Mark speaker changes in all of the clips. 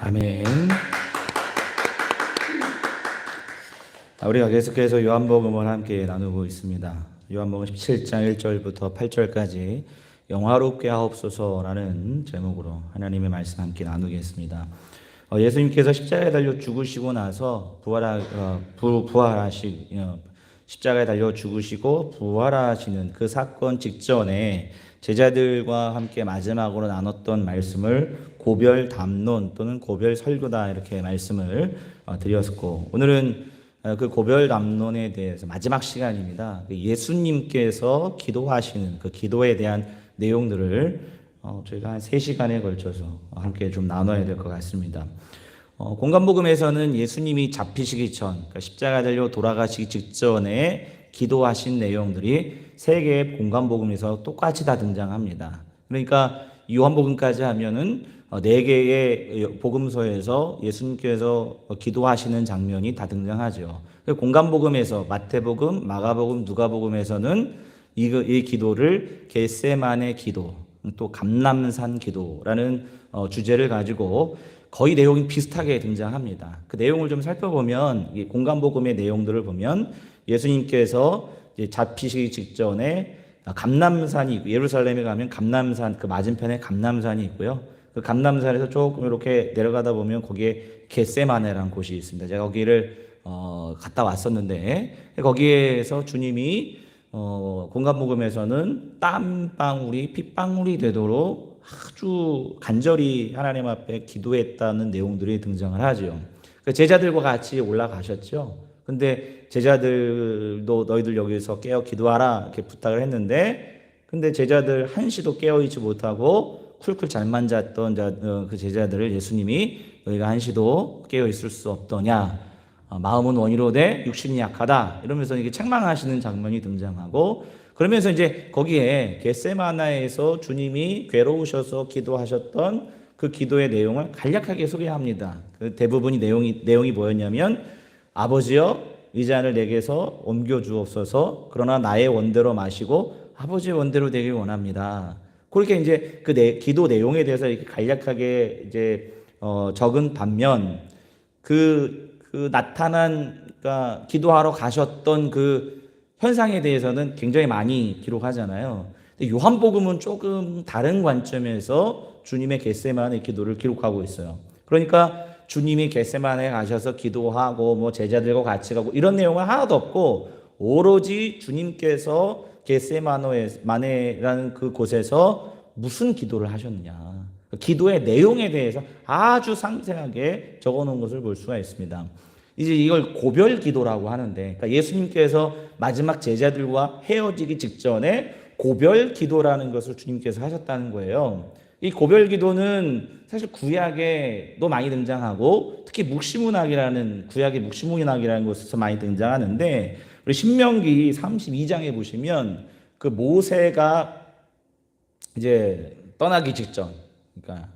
Speaker 1: 아멘. 우리가 계속해서 요한복음을 함께 나누고 있습니다. 요한복음 17장 1절부터 8절까지 영화롭게 하옵소서라는 제목으로 하나님의 말씀 함께 나누겠습니다. 예수님께서 십자가에 달려 죽으시고 나서 십자가에 달려 죽으시고 부활하시는 그 사건 직전에 제자들과 함께 마지막으로 나눴던 말씀을 고별 담론 또는 고별 설교다 이렇게 말씀을 드렸고, 오늘은 그 고별 담론에 대해서 마지막 시간입니다. 예수님께서 기도하시는 그 기도에 대한 내용들을 저희가 한 3시간에 걸쳐서 함께 좀 나눠야 될 것 같습니다. 공간복음에서는 예수님이 잡히시기 전, 그러니까 십자가 달려 돌아가시기 직전에 기도하신 내용들이 3개의 공간복음에서 똑같이 다 등장합니다. 그러니까 요한복음까지 하면은 4개의 복음서에서 예수님께서 기도하시는 장면이 다 등장하죠. 공간복음에서 마태복음, 마가복음, 누가복음에서는 이 기도를 겟세마네 기도, 또 감람산 기도라는 주제를 가지고 거의 내용이 비슷하게 등장합니다. 그 내용을 좀 살펴보면, 이 공간복음의 내용들을 보면 예수님께서 잡히시기 직전에 감람산이 있고, 예루살렘에 가면 감람산 그 맞은편에 감람산이 있고요. 그 감람산에서 조금 이렇게 내려가다 보면 거기에 겟세마네라는 곳이 있습니다. 제가 거기를 갔다 왔었는데, 거기에서 주님이 공간복음에서는 땀방울이 핏방울이 되도록 아주 간절히 하나님 앞에 기도했다는 내용들이 등장을 하죠. 제자들과 같이 올라가셨죠. 근데 제자들도 너희들 여기서 깨어 기도하라 이렇게 부탁을 했는데, 근데 제자들 한시도 깨어있지 못하고 쿨쿨 잘만 잤던 그 제자들을 예수님이 너희가 한시도 깨어있을 수 없더냐, 마음은 원이로되 육신이 약하다 이러면서 이게 책망하시는 장면이 등장하고, 그러면서 이제 거기에 겟세마나에서 주님이 괴로우셔서 기도하셨던 그 기도의 내용을 간략하게 소개합니다. 그 대부분이 내용이 뭐였냐면, 아버지여 이 잔을 내게서 옮겨 주옵소서, 그러나 나의 원대로 마시고 아버지의 원대로 되길 원합니다. 그렇게 이제 그 기도 내용에 대해서 이렇게 간략하게 이제 적은 반면, 그 나타난, 그러니까 기도하러 가셨던 그 현상에 대해서는 굉장히 많이 기록하잖아요. 근데 요한복음은 조금 다른 관점에서 주님의 겟세마네 기도를 기록하고 있어요. 그러니까 주님이 겟세마네에 가셔서 기도하고 뭐 제자들과 같이 가고 이런 내용은 하나도 없고, 오로지 주님께서 겟세마네라는 그 곳에서 무슨 기도를 하셨느냐, 기도의 내용에 대해서 아주 상세하게 적어놓은 것을 볼 수가 있습니다. 이제 이걸 고별 기도라고 하는데, 그러니까 예수님께서 마지막 제자들과 헤어지기 직전에 고별 기도라는 것을 주님께서 하셨다는 거예요. 이 고별 기도는 사실 구약에도 많이 등장하고, 특히 묵시문학이라는, 구약의 묵시문학이라는 곳에서 많이 등장하는데, 우리 신명기 32장에 보시면 그 모세가 이제 떠나기 직전, 그러니까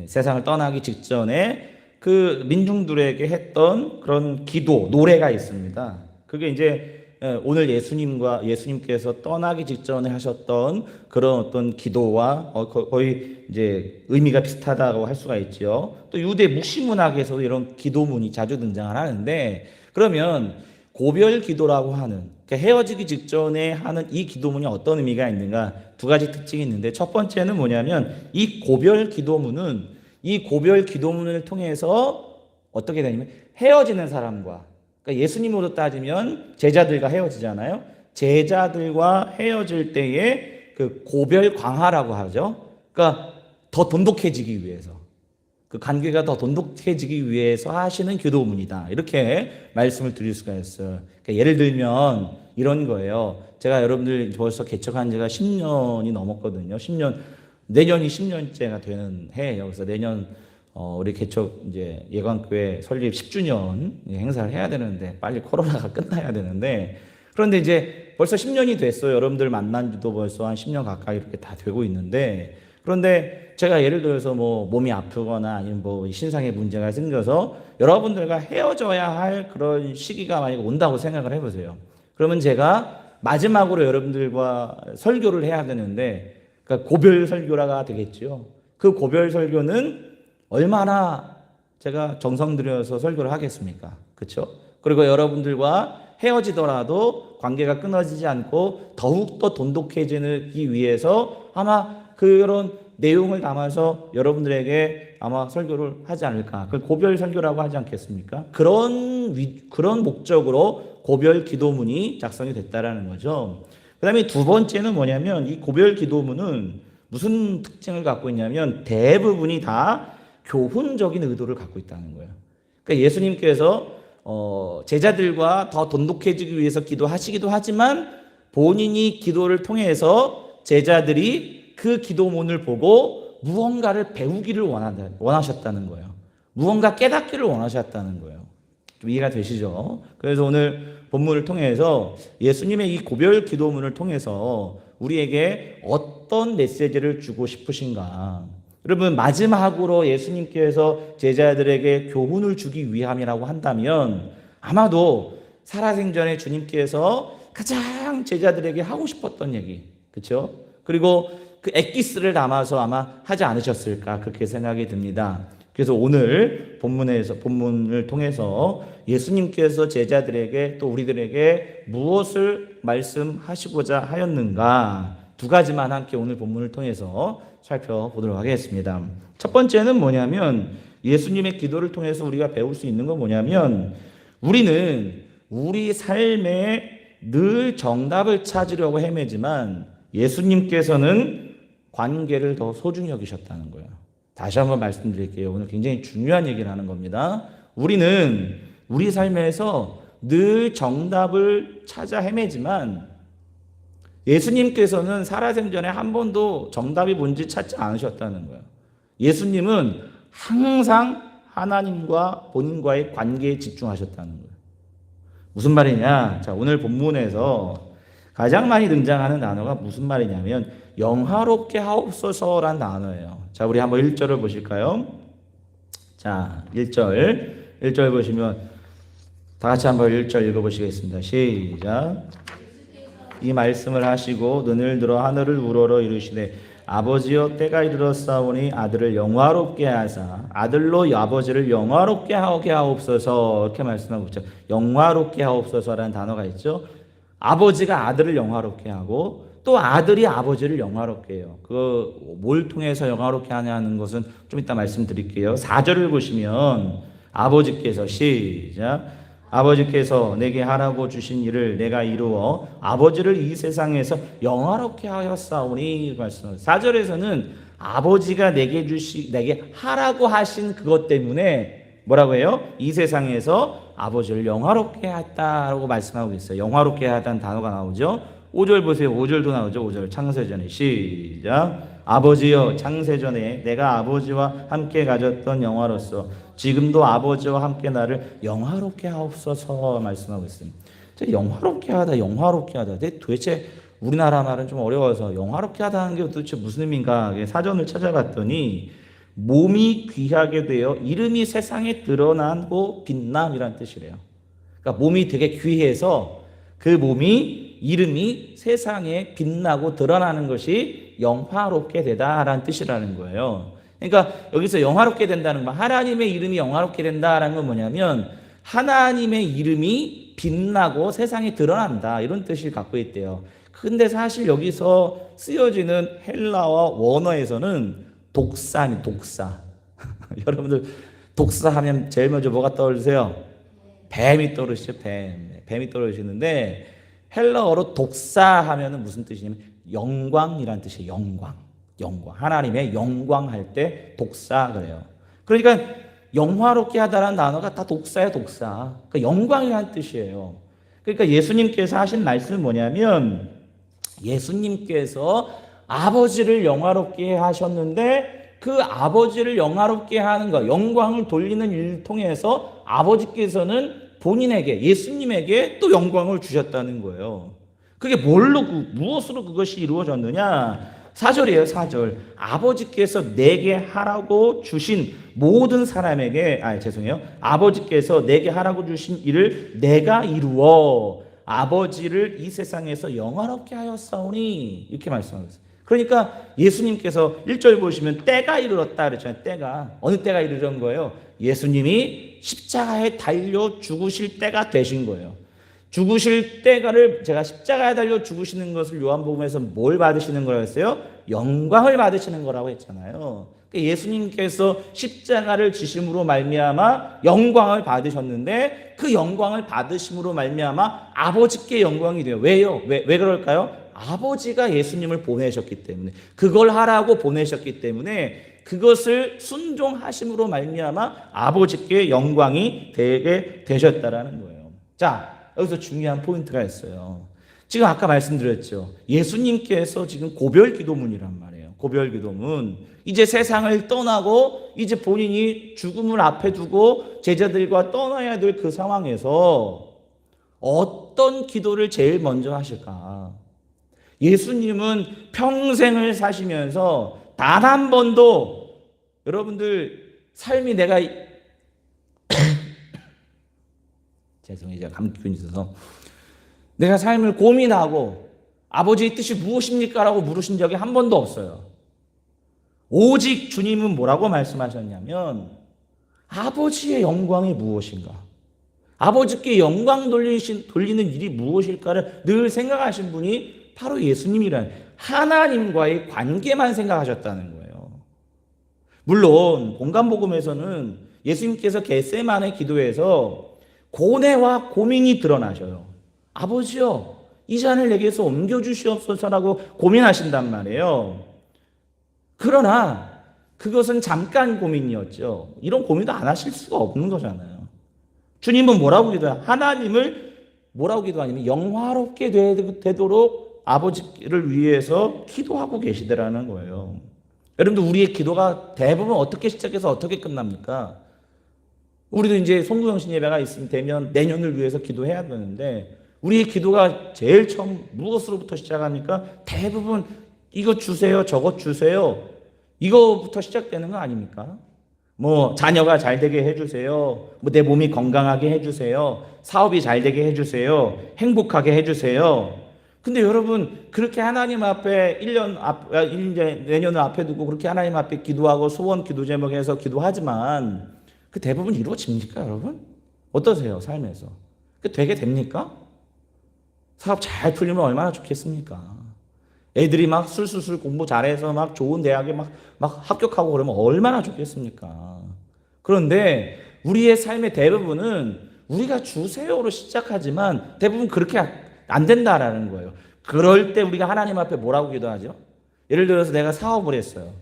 Speaker 1: 세상을 떠나기 직전에 그 민중들에게 했던 그런 기도, 노래가 있습니다. 그게 이제 오늘 예수님께서 떠나기 직전에 하셨던 그런 어떤 기도와 거의 이제 의미가 비슷하다고 할 수가 있죠. 또 유대 묵시문학에서도 이런 기도문이 자주 등장을 하는데, 그러면 고별 기도라고 하는, 그러니까 헤어지기 직전에 하는 이 기도문이 어떤 의미가 있는가, 2가지 특징이 있는데, 첫 번째는 뭐냐면 이 고별 기도문을 통해서 어떻게 되냐면 헤어지는 사람과, 그러니까 예수님으로 따지면 제자들과 헤어지잖아요. 제자들과 헤어질 때에 그 고별 광화라고 하죠. 그러니까 더 돈독해지기 위해서, 그 관계가 더 돈독해지기 위해서 하시는 기도문이다, 이렇게 말씀을 드릴 수가 있어요. 그러니까 예를 들면 이런 거예요. 제가 여러분들 벌써 개척한 지가 10년이 넘었거든요. 내년이 10년째가 되는 해예요. 그래서 내년 우리 개척 이제 예관교회 설립 10주년 행사를 해야 되는데, 빨리 코로나가 끝나야 되는데, 그런데 이제 벌써 10년이 됐어요. 여러분들 만난 지도 벌써 한 10년 가까이 이렇게 다 되고 있는데, 그런데 제가 예를 들어서 뭐 몸이 아프거나 아니면 뭐 신상에 문제가 생겨서 여러분들과 헤어져야 할 그런 시기가 만약 온다고 생각을 해보세요. 그러면 제가 마지막으로 여러분들과 설교를 해야 되는데, 그러니까 고별 설교라가 되겠죠. 그 고별 설교는 얼마나 제가 정성 들여서 설교를 하겠습니까? 그렇죠? 그리고 여러분들과 헤어지더라도 관계가 끊어지지 않고 더욱더 돈독해지기 위해서 아마 그런 내용을 담아서 여러분들에게 아마 설교를 하지 않을까. 그걸 고별 설교라고 하지 않겠습니까? 그런 목적으로 고별 기도문이 작성이 됐다라는 거죠. 그 다음에 두 번째는 뭐냐면 이 고별 기도문은 무슨 특징을 갖고 있냐면 대부분이 다 교훈적인 의도를 갖고 있다는 거예요. 그러니까 예수님께서 제자들과 더 돈독해지기 위해서 기도하시기도 하지만 본인이 기도를 통해서 제자들이 그 기도문을 보고 무언가를 배우기를 원하셨다는 거예요. 무언가 깨닫기를 원하셨다는 거예요. 좀 이해가 되시죠? 그래서 오늘 본문을 통해서 예수님의 이 고별 기도문을 통해서 우리에게 어떤 메시지를 주고 싶으신가? 여러분, 마지막으로 예수님께서 제자들에게 교훈을 주기 위함이라고 한다면 아마도 살아생전에 주님께서 가장 제자들에게 하고 싶었던 얘기, 그렇죠? 그리고 그 엑기스를 담아서 아마 하지 않으셨을까 그렇게 생각이 듭니다. 그래서 오늘 본문을 통해서 예수님께서 제자들에게 또 우리들에게 무엇을 말씀하시고자 하였는가 두 가지만 함께 오늘 본문을 통해서 살펴보도록 하겠습니다. 첫 번째는 뭐냐면 예수님의 기도를 통해서 우리가 배울 수 있는 건 뭐냐면 우리는 우리 삶에 늘 정답을 찾으려고 헤매지만 예수님께서는 관계를 더 소중히 여기셨다는 거예요. 다시 한번 말씀드릴게요. 오늘 굉장히 중요한 얘기를 하는 겁니다. 우리는 우리 삶에서 늘 정답을 찾아 헤매지만 예수님께서는 살아생전에 한 번도 정답이 뭔지 찾지 않으셨다는 거예요. 예수님은 항상 하나님과 본인과의 관계에 집중하셨다는 거예요. 무슨 말이냐? 자, 오늘 본문에서 가장 많이 등장하는 단어가 무슨 말이냐면 영화롭게 하옵소서라는 단어예요. 자, 우리 한번 1절을 보실까요? 자, 1절 보시면 다 같이 한번 1절 읽어보시겠습니다. 시작. 이 말씀을 하시고 눈을 들어 하늘을 우러러 이르시되 아버지여 때가 이르렀사오니 아들을 영화롭게 하사 아들로 아버지를 영화롭게 하게 하옵소서 이렇게 말씀하고 있죠. 영화롭게 하옵소서라는 단어가 있죠. 아버지가 아들을 영화롭게 하고 또 아들이 아버지를 영화롭게 해요. 그거 뭘 통해서 영화롭게 하냐는 것은 좀 이따 말씀드릴게요. 4절을 보시면 아버지께서 시작 아버지께서 내게 하라고 주신 일을 내가 이루어 아버지를 이 세상에서 영화롭게 하였사오니 말씀합니다. 4절에서는 아버지가 내게 하라고 하신 그것 때문에 뭐라고 해요? 이 세상에서 아버지를 영화롭게 했다라고 말씀하고 있어요. 영화롭게 하다는 단어가 나오죠. 5절 보세요. 5절도 나오죠. 5절 창세전에 시작 아버지여 창세전에 내가 아버지와 함께 가졌던 영화로서 지금도 아버지와 함께 나를 영화롭게 하옵소서 말씀하고 있습니다. 영화롭게 하다. 도대체 우리나라 말은 좀 어려워서 영화롭게 하다는 게 도대체 무슨 의미인가 사전을 찾아봤더니 몸이 귀하게 되어 이름이 세상에 드러나고 빛남이란 뜻이래요. 그러니까 몸이 되게 귀해서 그 몸이 이름이 세상에 빛나고 드러나는 것이 영화롭게 되다라는 뜻이라는 거예요. 그러니까 여기서 영화롭게 된다는 건 하나님의 이름이 영화롭게 된다라는 건 뭐냐면 하나님의 이름이 빛나고 세상에 드러난다 이런 뜻을 갖고 있대요. 근데 사실 여기서 쓰여지는 헬라어 원어에서는 독사. 여러분들 독사하면 제일 먼저 뭐가 떠오르세요? 뱀이 떠오르시죠? 뱀이 떠오르시는데 헬라어로 독사하면은 무슨 뜻이냐면 영광이란 뜻이에요. 영광. 하나님의 영광할 때 독사 그래요. 그러니까 영화롭게 하다라는 단어가 다 독사예요, 독사. 그러니까 영광이라는 뜻이에요. 그러니까 예수님께서 하신 말씀은 뭐냐면 예수님께서 아버지를 영화롭게 하셨는데 그 아버지를 영화롭게 하는 것, 영광을 돌리는 일을 통해서 아버지께서는 본인에게, 예수님에게 또 영광을 주셨다는 거예요. 그게 무엇으로 그것이 이루어졌느냐? 4절이에요, 4절. 아버지께서 내게 하라고 주신 모든 사람에게, 아버지께서 내게 하라고 주신 일을 내가 이루어 아버지를 이 세상에서 영화롭게 하였사오니 이렇게 말씀하고 있어요. 그러니까 예수님께서 1절 보시면 때가 이르렀다 그랬잖아요. 때가. 어느 때가 이르는 거예요? 예수님이 십자가에 달려 죽으실 때가 되신 거예요. 죽으실 때가를 제가 십자가에 달려 죽으시는 것을 요한복음에서 뭘 받으시는 거라고 했어요? 영광을 받으시는 거라고 했잖아요. 예수님께서 십자가를 지심으로 말미암아 영광을 받으셨는데 그 영광을 받으심으로 말미암아 아버지께 영광이 돼요. 왜요? 왜 그럴까요? 아버지가 예수님을 보내셨기 때문에, 그걸 하라고 보내셨기 때문에 그것을 순종하심으로 말미암아 아버지께 영광이 되게 되셨다라는 거예요. 자, 여기서 중요한 포인트가 있어요. 지금 아까 말씀드렸죠. 예수님께서 지금 고별기도문이란 말이에요. 고별기도문. 이제 세상을 떠나고 이제 본인이 죽음을 앞에 두고 제자들과 떠나야 될 그 상황에서 어떤 기도를 제일 먼저 하실까? 예수님은 평생을 사시면서 단 한 번도 여러분들 삶이 내가 죄송해요. 제가 감기균이 있어서 내가 삶을 고민하고 아버지의 뜻이 무엇입니까? 라고 물으신 적이 한 번도 없어요. 오직 주님은 뭐라고 말씀하셨냐면 아버지의 영광이 무엇인가? 아버지께 영광 돌리는 일이 무엇일까를 늘 생각하신 분이 바로 예수님이라는 하나님과의 관계만 생각하셨다는 거예요. 물론 본간복음에서는 예수님께서 겟세마네 기도에서 고뇌와 고민이 드러나셔요. 아버지요, 이 잔을 내게서 옮겨주시옵소서라고 고민하신단 말이에요. 그러나 그것은 잠깐 고민이었죠. 이런 고민도 안 하실 수가 없는 거잖아요. 주님은 뭐라고 기도해요? 하나님을 뭐라고 기도하냐면 영화롭게 되도록 아버지를 위해서 기도하고 계시더라는 거예요. 여러분들, 우리의 기도가 대부분 어떻게 시작해서 어떻게 끝납니까? 우리도 이제 송구영신 예배가 되면 내년을 위해서 기도해야 되는데 우리의 기도가 제일 처음 무엇으로부터 시작합니까? 대부분 이거 주세요, 저것 주세요, 이거부터 시작되는 거 아닙니까? 뭐 자녀가 잘 되게 해주세요, 뭐 내 몸이 건강하게 해주세요, 사업이 잘 되게 해주세요, 행복하게 해주세요. 근데 여러분, 그렇게 하나님 앞에 이제 내년을 앞에 두고 그렇게 하나님 앞에 기도하고 소원 기도 제목에서 기도하지만 그 대부분 이루어집니까, 여러분? 어떠세요, 삶에서? 그 되게 됩니까? 사업 잘 풀리면 얼마나 좋겠습니까? 애들이 막 술술술 공부 잘해서 막 좋은 대학에 막 합격하고 그러면 얼마나 좋겠습니까? 그런데 우리의 삶의 대부분은 우리가 주세요로 시작하지만 대부분 그렇게 안 된다라는 거예요. 그럴 때 우리가 하나님 앞에 뭐라고 기도하죠? 예를 들어서 내가 사업을 했어요.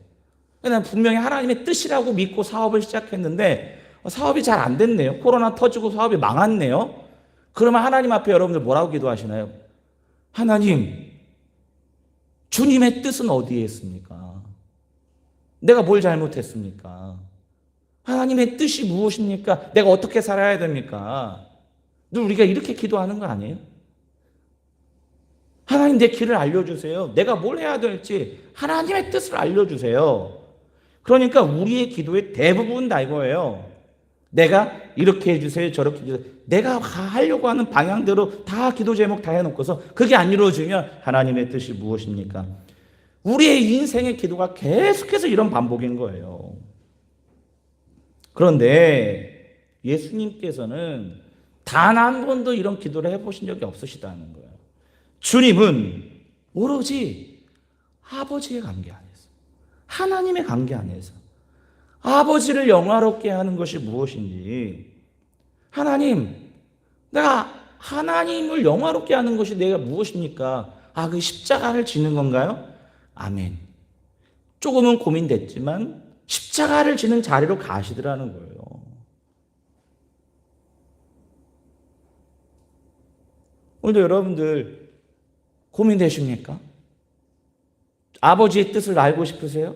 Speaker 1: 난 분명히 하나님의 뜻이라고 믿고 사업을 시작했는데 사업이 잘 안 됐네요. 코로나 터지고 사업이 망했네요. 그러면 하나님 앞에 여러분들 뭐라고 기도하시나요? 하나님, 주님의 뜻은 어디에 있습니까? 내가 뭘 잘못했습니까? 하나님의 뜻이 무엇입니까? 내가 어떻게 살아야 됩니까? 늘 우리가 이렇게 기도하는 거 아니에요? 하나님, 내 길을 알려주세요. 내가 뭘 해야 될지 하나님의 뜻을 알려주세요. 그러니까 우리의 기도의 대부분 다 이거예요. 내가 이렇게 해주세요, 저렇게 해주세요. 내가 하려고 하는 방향대로 다 기도 제목 다 해놓고서 그게 안 이루어지면 하나님의 뜻이 무엇입니까? 우리의 인생의 기도가 계속해서 이런 반복인 거예요. 그런데 예수님께서는 단 한 번도 이런 기도를 해보신 적이 없으시다는 거예요. 주님은 오로지 아버지의 관계 안에서, 하나님의 관계 안에서 아버지를 영화롭게 하는 것이 무엇인지, 하나님, 내가 하나님을 영화롭게 하는 것이 내가 무엇입니까? 아, 그 십자가를 지는 건가요? 아멘. 조금은 고민됐지만 십자가를 지는 자리로 가시더라는 거예요. 오늘도 여러분들 고민되십니까? 아버지의 뜻을 알고 싶으세요?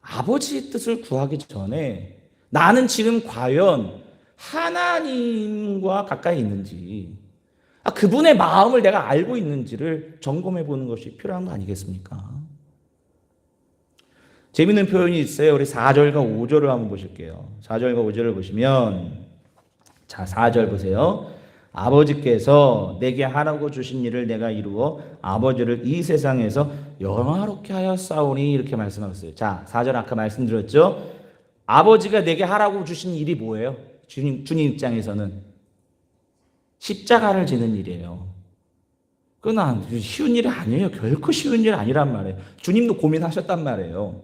Speaker 1: 아버지의 뜻을 구하기 전에 나는 지금 과연 하나님과 가까이 있는지, 그분의 마음을 내가 알고 있는지를 점검해 보는 것이 필요한 거 아니겠습니까? 재밌는 표현이 있어요. 우리 4절과 5절을 한번 보실게요. 4절과 5절을 보시면, 자, 4절 보세요. 아버지께서 내게 하라고 주신 일을 내가 이루어 아버지를 이 세상에서 영화롭게 하였사오니 이렇게 말씀하셨어요. 자, 4절 아까 말씀드렸죠? 아버지가 내게 하라고 주신 일이 뭐예요? 주님 입장에서는 십자가를 지는 일이에요. 그건 쉬운 일이 아니에요. 결코 쉬운 일 아니란 말이에요. 주님도 고민하셨단 말이에요.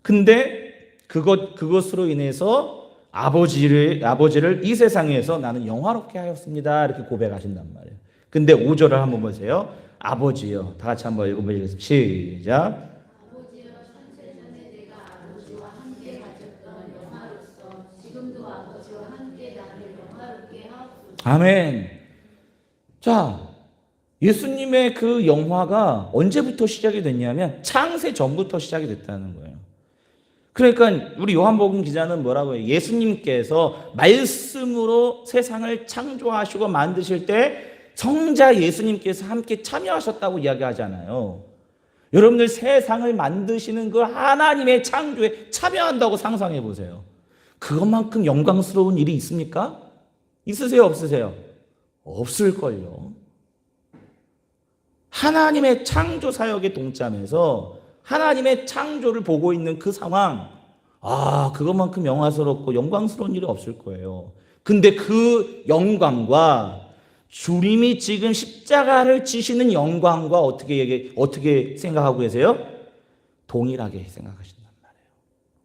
Speaker 1: 근데 그것으로 인해서 아버지를 이 세상에서 나는 영화롭게 하였습니다. 이렇게 고백하신단 말이에요. 근데 5절을 한번 보세요. 아버지요. 다 같이 한번 읽어보시겠습니다. 시작.
Speaker 2: 아버지여 창세전에 내가 아버지와 함께 가졌던 영화로서 지금도 아버지와 함께 나를 영화롭게 하옵소서.
Speaker 1: 아멘. 자, 예수님의 그 영화가 언제부터 시작이 됐냐면 창세 전부터 시작이 됐다는 거예요. 그러니까 우리 요한복음 기자는 뭐라고 해요? 예수님께서 말씀으로 세상을 창조하시고 만드실 때 성자 예수님께서 함께 참여하셨다고 이야기하잖아요. 여러분들 세상을 만드시는 그 하나님의 창조에 참여한다고 상상해 보세요. 그것만큼 영광스러운 일이 있습니까? 있으세요? 없으세요? 없을걸요. 하나님의 창조 사역에 동참해서 하나님의 창조를 보고 있는 그 상황, 그것만큼 영화스럽고 영광스러운 일이 없을 거예요. 근데 그 영광과 주님이 지금 십자가를 지시는 영광과 어떻게 생각하고 계세요? 동일하게 생각하신단 말이에요.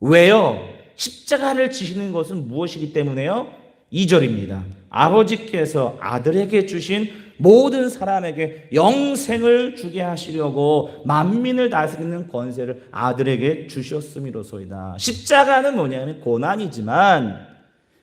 Speaker 1: 왜요? 십자가를 지시는 것은 무엇이기 때문에요? 2절입니다. 아버지께서 아들에게 주신 모든 사람에게 영생을 주게 하시려고 만민을 다스리는 권세를 아들에게 주셨음이로소이다. 십자가는 뭐냐면 고난이지만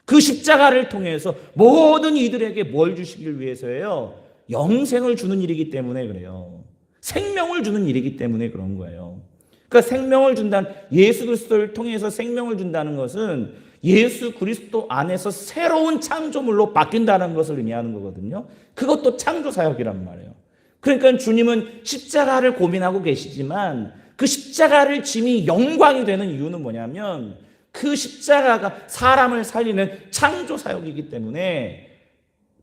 Speaker 1: 그 십자가를 통해서 모든 이들에게 뭘 주시길 위해서예요? 영생을 주는 일이기 때문에 그래요. 생명을 주는 일이기 때문에 그런 거예요. 그러니까 생명을 준다는, 예수 그리스도를 통해서 생명을 준다는 것은 예수 그리스도 안에서 새로운 창조물로 바뀐다는 것을 의미하는 거거든요. 그것도 창조 사역이란 말이에요. 그러니까 주님은 십자가를 고민하고 계시지만 그 십자가를 짐이 영광이 되는 이유는 뭐냐면 그 십자가가 사람을 살리는 창조 사역이기 때문에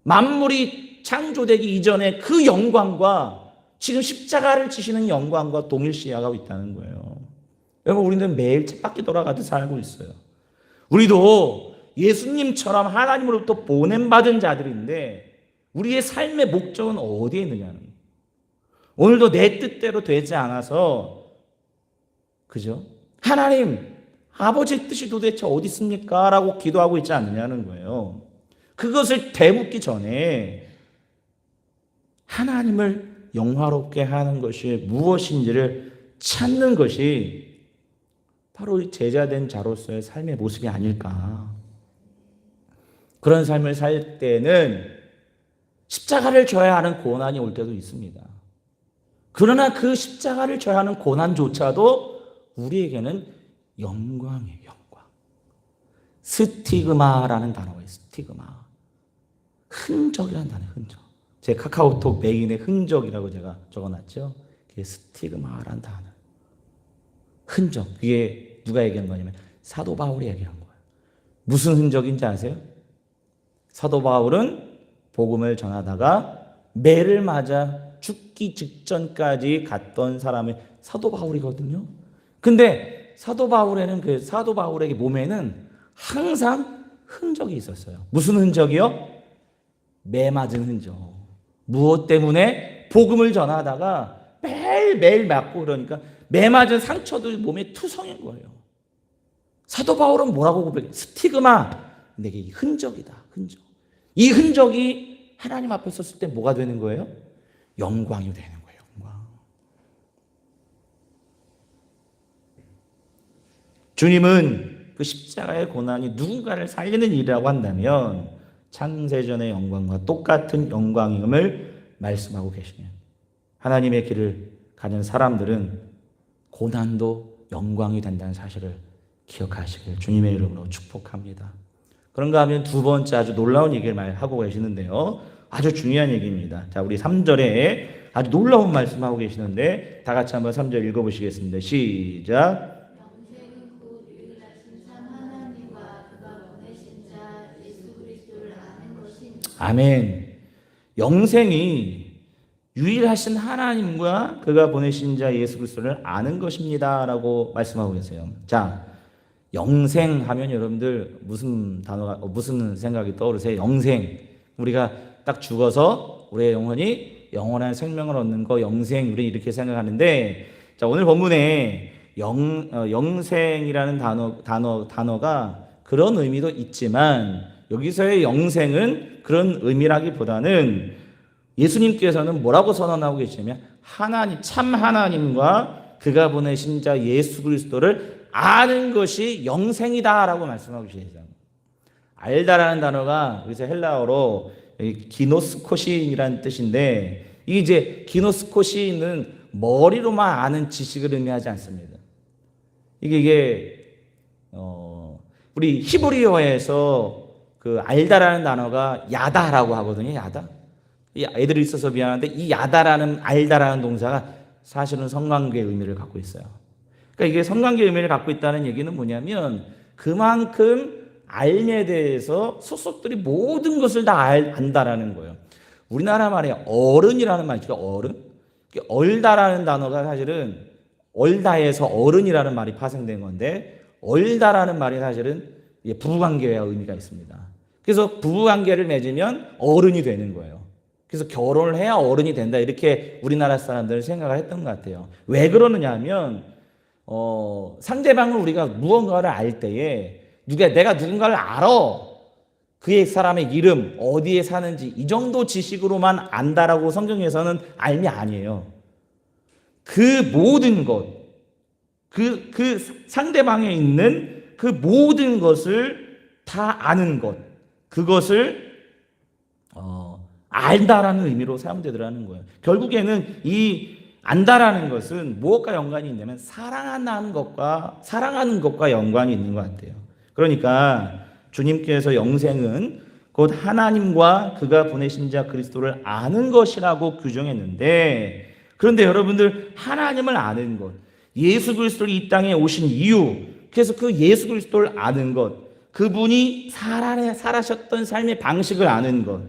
Speaker 1: 만물이 창조되기 이전에 그 영광과 지금 십자가를 지시는 영광과 동일시하고 있다는 거예요. 여러분, 우리는 매일 쳇바퀴 돌아가듯 살고 있어요. 우리도 예수님처럼 하나님으로부터 보냄받은 자들인데 우리의 삶의 목적은 어디에 있느냐는 거예요. 오늘도 내 뜻대로 되지 않아서, 그죠? 하나님, 아버지의 뜻이 도대체 어디 있습니까? 라고 기도하고 있지 않느냐는 거예요. 그것을 되묻기 전에 하나님을 영화롭게 하는 것이 무엇인지를 찾는 것이 바로 제자된 자로서의 삶의 모습이 아닐까. 그런 삶을 살 때는 십자가를 져야 하는 고난이 올 때도 있습니다. 그러나 그 십자가를 져야 하는 고난조차도 우리에게는 영광이에요. 영광. 스티그마라는 단어가 있어요. 스티그마. 흔적이라는 단어예요. 흔적. 제 카카오톡 메인에 흔적이라고 제가 적어놨죠. 그게 스티그마라는 단어. 흔적. 그게 누가 얘기한 거냐면 사도 바울이 얘기한 거예요. 무슨 흔적인지 아세요? 사도 바울은 복음을 전하다가 매를 맞아 죽기 직전까지 갔던 사람이 사도 바울이거든요. 근데 사도 바울에게 몸에는 항상 흔적이 있었어요. 무슨 흔적이요? 매 맞은 흔적. 무엇 때문에? 복음을 전하다가 매일매일 맞고 그러니까 매 맞은 상처도 몸에 투성인 거예요. 사도 바울은 뭐라고 고백해요? 스티그마. 내게 이 흔적이다. 흔적. 이 흔적이 하나님 앞에 섰을 때 뭐가 되는 거예요? 영광이 되는 거예요. 영광. 주님은 그 십자가의 고난이 누군가를 살리는 일이라고 한다면 창세전의 영광과 똑같은 영광임을 말씀하고 계시네요. 하나님의 길을 가는 사람들은 고난도 영광이 된다는 사실을 기억하시길 주님의 이름으로 축복합니다. 그런가 하면 두 번째 아주 놀라운 얘기를 하고 계시는데요. 아주 중요한 얘기입니다. 자, 우리 3절에 아주 놀라운 말씀하고 계시는데 다 같이 한번 3절 읽어보시겠습니다. 시작.
Speaker 2: 영생은 곧 유일하신 참 하나님과 그가 보내신 자 예수 그리스도를 아는 것이니.
Speaker 1: 아멘. 영생이 유일하신 하나님과 그가 보내신 자 예수 그리스도를 아는 것입니다라고 말씀하고 계세요. 자, 영생하면 여러분들 무슨 생각이 떠오르세요? 영생. 우리가 딱 죽어서 우리의 영혼이 영원한 생명을 얻는 거 영생, 우리 이렇게 생각하는데, 자, 오늘 본문에 영생이라는 단어가 그런 의미도 있지만, 여기서의 영생은 그런 의미라기보다는 예수님께서는 뭐라고 선언하고 계시냐면 참 하나님과 그가 보내신 자 예수 그리스도를 아는 것이 영생이다라고 말씀하고 계시잖아요. 알다라는 단어가 여기서 헬라어로 기노스코신이라는 뜻인데, 이 이제 기노스코신은 머리로만 아는 지식을 의미하지 않습니다. 이게 우리 히브리어에서 그 알다라는 단어가 야다라고 하거든요. 야다. 이 애들이 있어서 미안한데 이 야다라는 알다라는 동사가 사실은 성관계의 의미를 갖고 있어요. 그러니까 이게 성관계의 의미를 갖고 있다는 얘기는 뭐냐면 그만큼 알에 대해서 속속들이 모든 것을 다 안다라는 거예요. 우리나라 말에 어른이라는 말 있죠. 어른. 얼다라는 단어가 사실은 얼다에서 어른이라는 말이 파생된 건데, 얼다라는 말이 사실은 부부관계와 의미가 있습니다. 그래서 부부관계를 맺으면 어른이 되는 거예요. 그래서 결혼을 해야 어른이 된다, 이렇게 우리나라 사람들은 생각을 했던 것 같아요. 왜 그러느냐 하면 상대방을 우리가 무언가를 알 때에 내가 누군가를 알아, 그의 사람의 이름, 어디에 사는지 이 정도 지식으로만 안다라고 성경에서는 알미 아니에요. 그 모든 것, 그 상대방에 있는 그 모든 것을 다 아는 것, 그것을 안다라는 의미로 사용되더라는 거예요. 결국에는 이 안다라는 것은 무엇과 연관이 있냐면 사랑하는 것과 연관이 있는 것 같아요. 그러니까 주님께서 영생은 곧 하나님과 그가 보내신 자 그리스도를 아는 것이라고 규정했는데, 그런데 여러분들, 하나님을 아는 것, 예수 그리스도를 이 땅에 오신 이유, 그래서 그 예수 그리스도를 아는 것, 그분이 살아셨던 삶의 방식을 아는 것,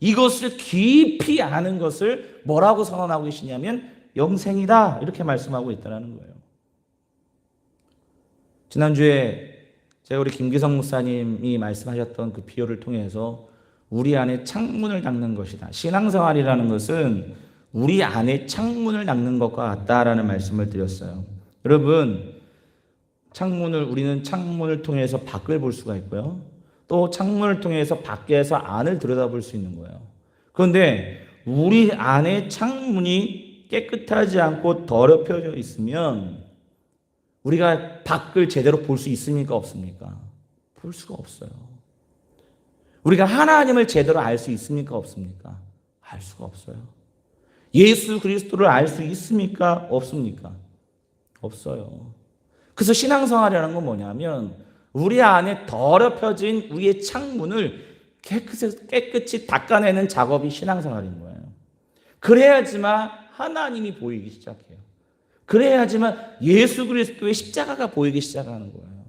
Speaker 1: 이것을 깊이 아는 것을 뭐라고 선언하고 계시냐면 영생이다, 이렇게 말씀하고 있다는 거예요. 지난주에 제가 우리 김기성 목사님이 말씀하셨던 그 비유를 통해서 우리 안에 창문을 닦는 것이다, 신앙생활이라는 것은 우리 안에 창문을 닦는 것과 같다라는 말씀을 드렸어요. 여러분, 우리는 창문을 통해서 밖을 볼 수가 있고요, 또 창문을 통해서 밖에서 안을 들여다볼 수 있는 거예요. 그런데 우리 안에 창문이 깨끗하지 않고 더럽혀져 있으면 우리가 밖을 제대로 볼 수 있습니까? 없습니까? 볼 수가 없어요. 우리가 하나님을 제대로 알 수 있습니까? 없습니까? 알 수가 없어요. 예수 그리스도를 알 수 있습니까? 없습니까? 없어요. 그래서 신앙생활이라는 건 뭐냐면 우리 안에 더럽혀진 우리의 창문을 깨끗이 닦아내는 작업이 신앙생활인 거예요. 그래야지만 하나님이 보이기 시작해요. 그래야지만 예수 그리스도의 십자가가 보이기 시작하는 거예요.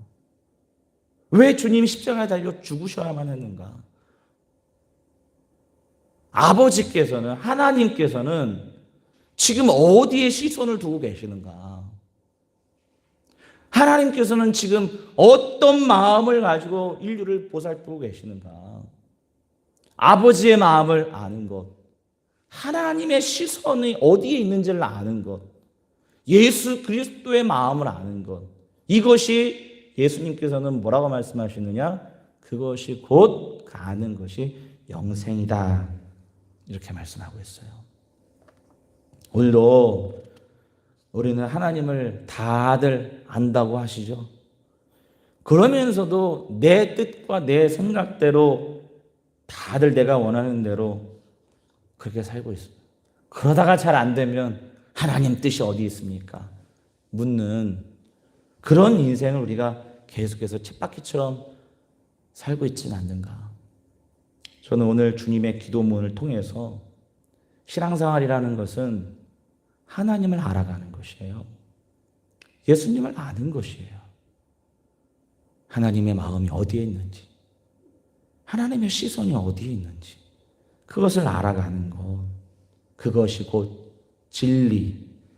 Speaker 1: 왜 주님이 십자가에 달려 죽으셔야만 했는가? 아버지께서는, 하나님께서는 지금 어디에 시선을 두고 계시는가? 하나님께서는 지금 어떤 마음을 가지고 인류를 보살피고 계시는가? 아버지의 마음을 아는 것, 하나님의 시선이 어디에 있는지를 아는 것, 예수 그리스도의 마음을 아는 것, 이것이 예수님께서는 뭐라고 말씀하시느냐? 그것이 곧 아는 것이 영생이다, 이렇게 말씀하고 있어요. 오늘도 우리는 하나님을 다들 안다고 하시죠. 그러면서도 내 뜻과 내 생각대로 다들 내가 원하는 대로 그렇게 살고 있습니다. 그러다가 잘 안 되면 하나님 뜻이 어디 있습니까? 묻는 그런 인생을 우리가 계속해서 쳇바퀴처럼 살고 있지는 않는가? 저는 오늘 주님의 기도문을 통해서 신앙생활이라는 것은 하나님을 알아가는 것이에요. 예수님을 아는 것이에요. 하나님의 마음이 어디에 있는지, 하나님의 시선이 어디에 있는지, 그것을 알아가는 것, 그것이 곧 진리,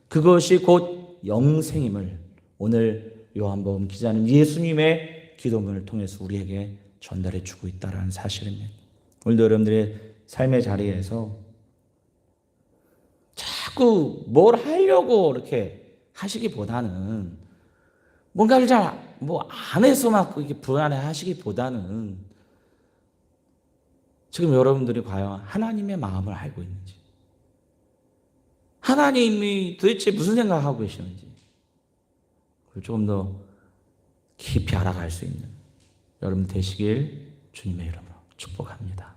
Speaker 1: 그것이 곧 영생임을 오늘 요한복음 기자는 예수님의 기도문을 통해서 우리에게 전달해 주고 있다는 사실입니다. 오늘도 여러분들의 삶의 자리에서 자꾸 뭘 하려고 이렇게 하시기보다는 뭔가를 잘 안 해서 막 이렇게 불안해 하시기보다는 지금 여러분들이 과연 하나님의 마음을 알고 있는지, 하나님이 도대체 무슨 생각하고 계시는지 그걸 조금 더 깊이 알아갈 수 있는 여러분 되시길 주님의 이름으로 축복합니다.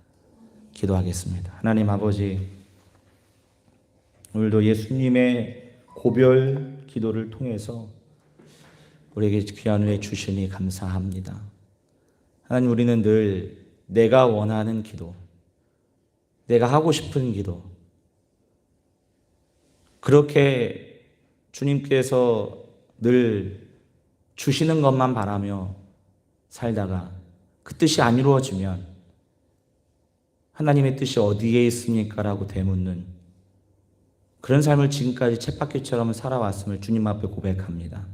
Speaker 1: 기도하겠습니다. 하나님 아버지, 오늘도 예수님의 고별 기도를 통해서 우리에게 귀한 은혜 주시니 감사합니다. 하나님, 우리는 늘 내가 원하는 기도, 내가 하고 싶은 기도, 그렇게 주님께서 늘 주시는 것만 바라며 살다가 그 뜻이 안 이루어지면 하나님의 뜻이 어디에 있습니까? 라고 되묻는 그런 삶을 지금까지 쳇바퀴처럼 살아왔음을 주님 앞에 고백합니다.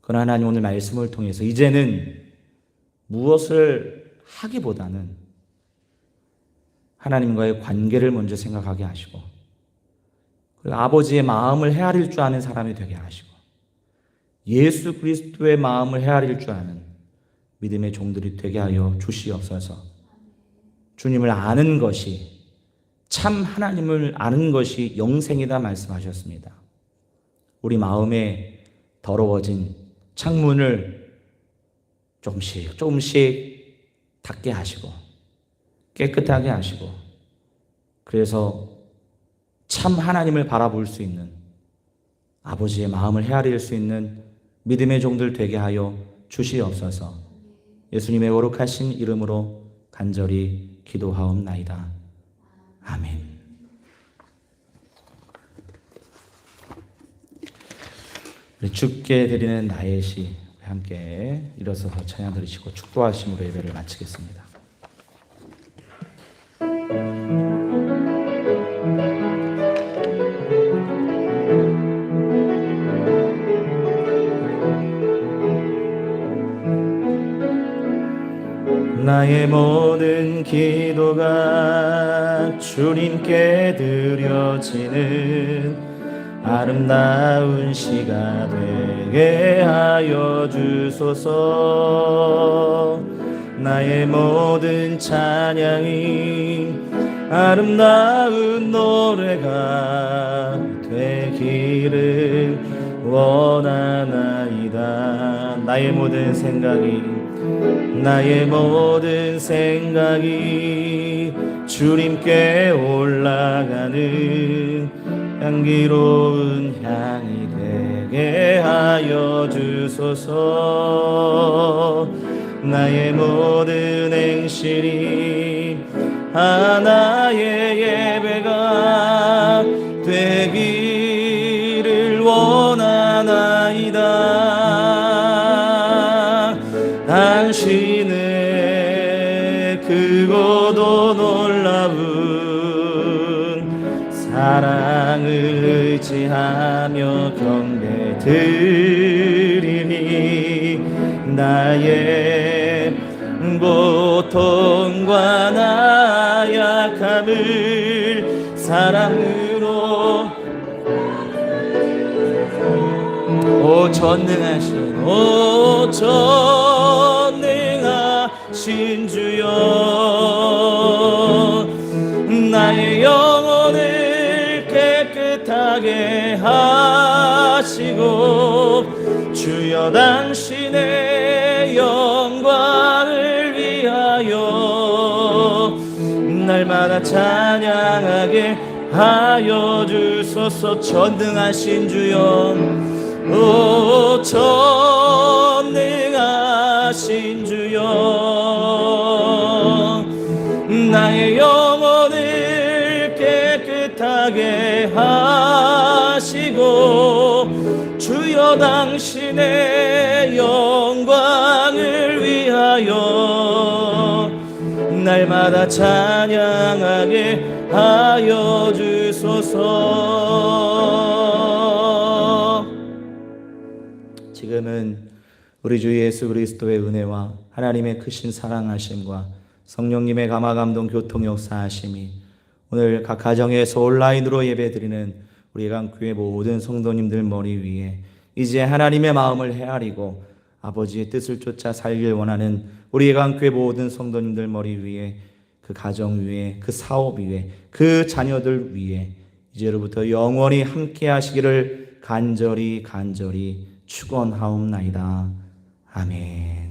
Speaker 1: 그러나 하나님, 오늘 말씀을 통해서 이제는 무엇을 하기보다는 하나님과의 관계를 먼저 생각하게 하시고, 그리고 아버지의 마음을 헤아릴 줄 아는 사람이 되게 하시고, 예수 그리스도의 마음을 헤아릴 줄 아는 믿음의 종들이 되게 하여 주시옵소서. 주님을 아는 것이, 참 하나님을 아는 것이 영생이다 말씀하셨습니다. 우리 마음에 더러워진 창문을 조금씩 닫게 하시고 깨끗하게 하시고, 그래서 참 하나님을 바라볼 수 있는, 아버지의 마음을 헤아릴 수 있는 믿음의 종들 되게 하여 주시옵소서. 예수님의 거룩하신 이름으로 간절히 기도하옵나이다. 아멘. 주께 드리는 나의 시, 함께 일어서서 찬양 드리시고 축도하심으로 예배를 마치겠습니다. 나의 모든 기도가 주님께 드려지는 아름다운 시가 되게 하여 주소서. 나의 모든 찬양이 아름다운 노래가 되기를 원하나이다. 나의 모든 생각이 주님께 올라가는 향기로운 향이 되게 하여 주소서. 나의 모든 행실이 하나의 예배가 되기를 원하나이다. 당신의 크고도 놀라운 사랑을 의지하며 경배 드리니 나의 고통과 나약함을 사랑으로 전능하신 주여, 나의 영혼을 깨끗하게 하시고 주여 당신의 영광을 위하여 날마다 찬양하게 하여 주소서. 전능하신 주여, 전능하신 주여, 나의 영혼을 깨끗하게 하시고 주여 당신의 영광을 위하여 날마다 찬양하게 하여 주소서. 지금은 우리 주 예수 그리스도의 은혜와 하나님의 크신 사랑하심과 성령님의 감화감동 교통 역사하심이 오늘 각 가정에서 온라인으로 예배드리는 우리 예강교회 모든 성도님들 머리 위에 이제 하나님의 마음을 헤아리고 아버지의 뜻을 쫓아 살길 원하는 우리 예강교회 모든 성도님들 머리 위에 그 가정 위에 그 사업 위에 그 자녀들 위에 이제로부터 영원히 함께 하시기를 간절히 축원하옵나이다. 아멘.